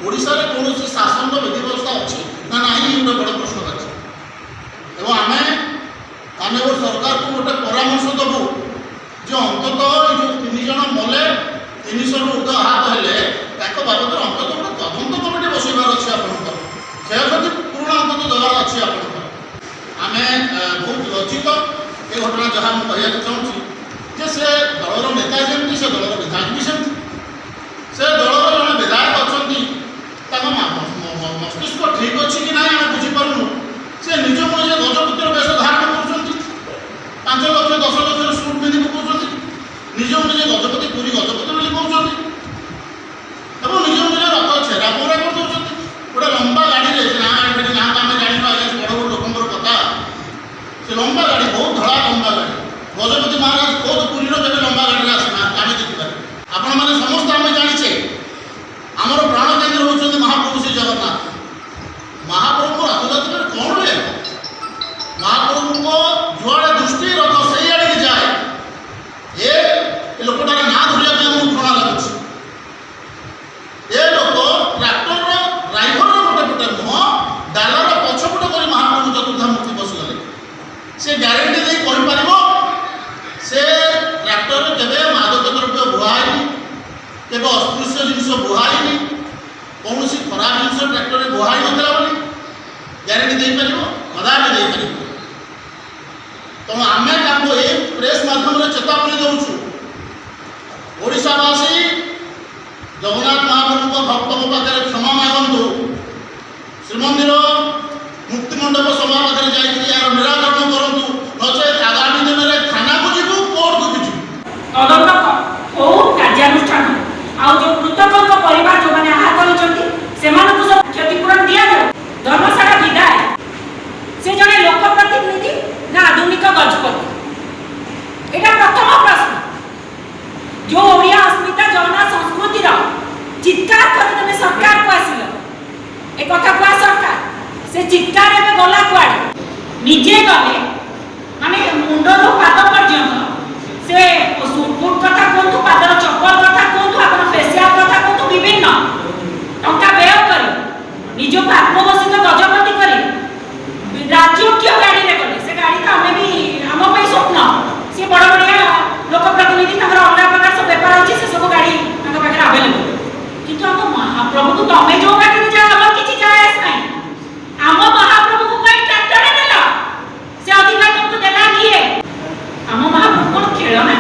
ओडिशा रे कोनोसी शासन विधि व्यवस्था अछि ना नाही ये बड़ प्रश्न अछि एवं आमे वो सरकार को गोटे परामर्श देबू जो अंततः जो 3 जन मले 300 रु उर्ध्व हाथ हेले ताको बाबद अंततः गोटे तदंत कमिटी बसैबार अछि आपनकर क्षयक्षति पूर्ण अंततः देवार अछि आपनकर आमे बहुत लज्जित ए घटना जहाँ मैं कहया चाहूँ जे से दलर नेता जमी से दलर विधायक भी सेमती से दलर जन विधायक अच्छा मस्तिष्क ठीक अच्छी कि ना आम बुझीपारूँ से निज निजे गजपतिर बेश धारण कर 5 लक्ष 10 लक्ष सुट पिंधि पकाउछन्ति निज निजे गजपति पूरी गजपति बोली कहउछन्ति एवं निज निजे रथ छेरा पोरा कर दउछन्ति गोटे लंबा गाड़ी रे ना एठी ना आम जानि न आगे बड़ बड़ लोकंकर कथा से लंबा गाड़ी बहुत धड़ा लंबा गाड़ी गजपति महाराज खुद पुरी रो जब लंबा गाड़ी आसना आम देखिपारे आपण माने समस्त आम जानिछे आमर प्राण केन्द्र होउछन्ति महाप्रभु श्री जगन्नाथ महाप्रभु रथयात्रा कौन रे महाप्रभु को जुआड़े दृष्टि रथ से आड़े जाए ये लोकटार ना धरिया आमको घृणा लगुच ये लोक ट्राक्टर ड्राइवर गोटे पटे नुह डालर पछपट कर महाप्रभु चतुर्धा मूर्ति बसगले से ग्यारेंटी दे कहीपर से ट्राक्टर केवे मादक द्रव्य बुहाई केवे अस्पृश्य जिनस बुहाई कौन खराब जिन ट्राक्टर बुहाई नाला बोली ग्यारेंटी दे पार कदापि दे पार तेणु आम ये प्रेस माध्यम चेतावनी दौचु ओडिशावासी जगन्नाथ महाप्रभु भक्तों पाखे क्षमा मागंतु श्रीमंदिर मुक्तिमंडप सभा पाखे जाकर यार निराकरण करूँ नचे आगामी दिन में थाना को जीवु कोर्ट को भी कार्यानुष्ठान आउ जो मृतकों परिवार जो मैंने आहत होती सब क्षतिपूरण दि जाऊ धर्मशाला विधायक से जड़े लोक प्रतिनिधि ना आधुनिक गजपति एटा प्रथम प्रश्न जो ओडिया अस्मिता जगन्नाथ संस्कृति चित्कार कर तुम सरकार को आसिल ए कथा कुआ सरकार से चित्कार एवं गला कुआड़े निजे गले माने मुंडरू पाद पर्यंत से बुट कथा कहतु पादर चप्पल कथा कहतु आप फेसियाल कथा कहतु विभिन्न टंका व्यय कर निज आत्मघोषित गजपति कर राजकीय गाड़ी रे गले से गाड़ी तो हमें भी आम स्वप्न सी बड़ बढ़िया लोक प्रतिनिधि अलग प्रकार सब बेपार अच्छे से सब गाड़ी पाखे आवेलेबल किंतु आम महाप्रभु को तुम जो गाड़ी में जाओ अलग किसी जाए ना आम महाप्रभु को कहीं ट्रैक्टर देल से अधिकार तुमको देला किए आम महाप्रभु कौन खेलना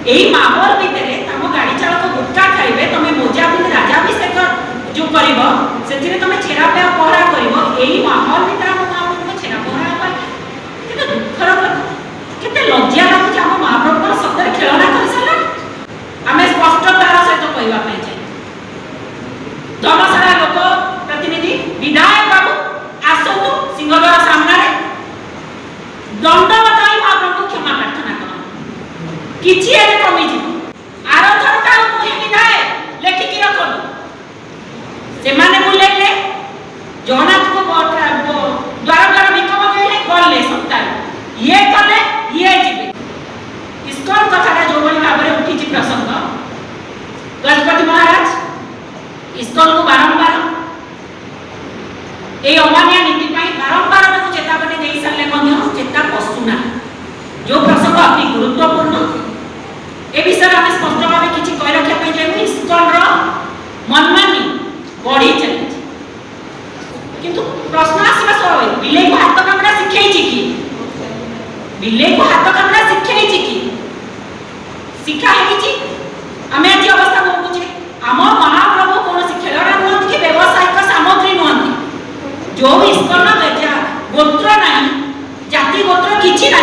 यही माहौल भितर तुम गाड़ी चालक गुटखा खाइबे तुम मोजा पिंधि राजाभिषेक जो कर तुम छेरा पे पहरा कर यही माहौल भितर आम महाप्रभु छेरा पहरा कि दुखर कथा के लज्जा लगुच आम महाप्रभु सतरे खेलना कर सारा आम स्पष्टतार सहित कहवाई चाहिए धर्मशाला लोक प्रतिनिधि विधायक बाबू आसतु सिंहद्वार सामने दंडवत महाप्रभु क्षमा प्रार्थना कर किछि एने कमी जीव आर थरटा मुहे विधायक लेखिकी रखलु से माने बुलेले जगन्नाथ को द्वार द्वार विकम गले गले सप्ताह ये कले ये जीवे इस्कन कथा जो बड़ी भाव में उठी प्रसंग गजपति महाराज इस्कन को बारंबार ये अमानिया नीति बारंबार चेतावनी दे सारे चेता पशुना जो प्रसंग अति गुरुत्वपूर्ण ए विषय में स्पष्ट भाव किसी कही रखा चाहिए इस्कन मनमानी बढ़ी चली किंतु प्रश्न आसवा स्वाभाविक बिले को हाथ कामड़ा शिखई कि बिले को हाथ कामड़ा शिखई कि शिक्षा है आम आज अवस्था भोगुचे आम महाप्रभु कौन खेलना नुहति कि व्यावसायिक सामग्री नुहति जो इस्कन गोत्र ना जाति गोत्र किसी ना